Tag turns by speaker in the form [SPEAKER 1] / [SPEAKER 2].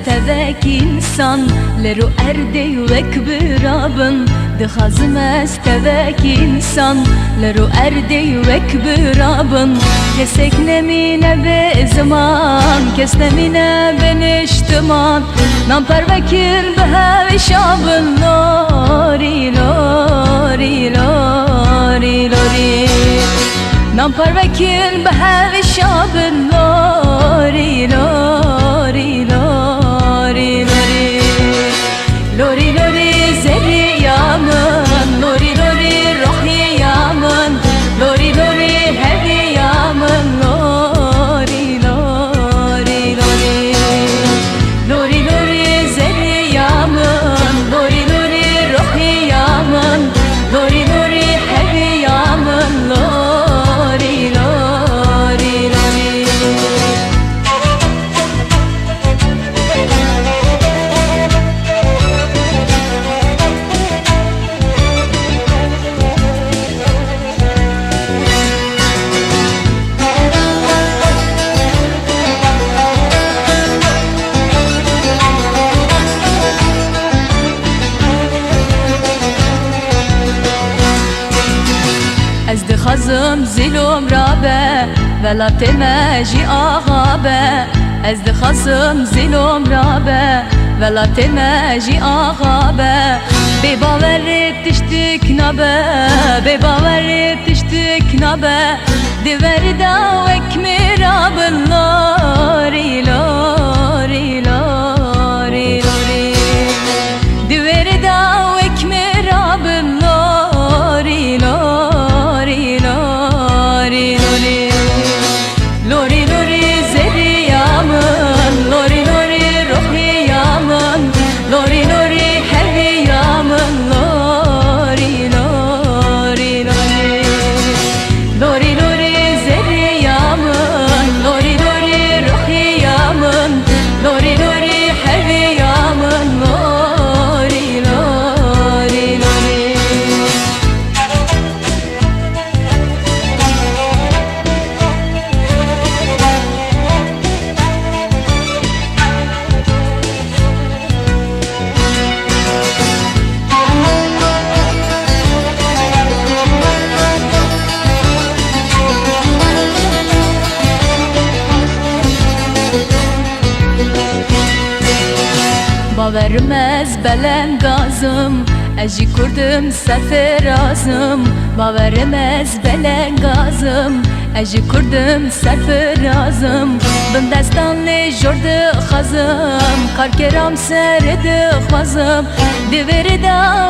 [SPEAKER 1] tevek insan leru erde vek birabın Dixazım ez tevek insan leru erde vek birabın Kesek nemine be zaman kes nemine ben iştiman Nam pervekir be hevşabın lori lori lori lori Nam pervekir be hevşabın lori lori lori lori Lori lori zerri yamın Lori lori ruhi yamın Lori lori hevi yamın Lori lori lori Lori lori zerri yamın Lori lori ruhi yamın Lori lori hevi yamın Lori lori lori Ez dixazım zilum rabe Velat meji ağabe Ez dixazım zilum rabe Velat meji ağabe Bebaverit tiştik nabe Bebaverit tiştik nabe Diveri da vek mirabın Lori lori lori lori Diveri da vek mirabın Lori lori lori lori Lori lori zerri yamın Lori lori ruhi yamın Lori lori hevi yamın Lori lori lori Lori lori zerri yamın Lori lori ruhi yamın Lori lori hevi yamın Lori lori lori Bavermez belengazım Eji kurdum serferazım Bavermez belengazım Eji kurdum serferazım Bin destanlı jordu xazım Karkeram serdi xazım Diveri da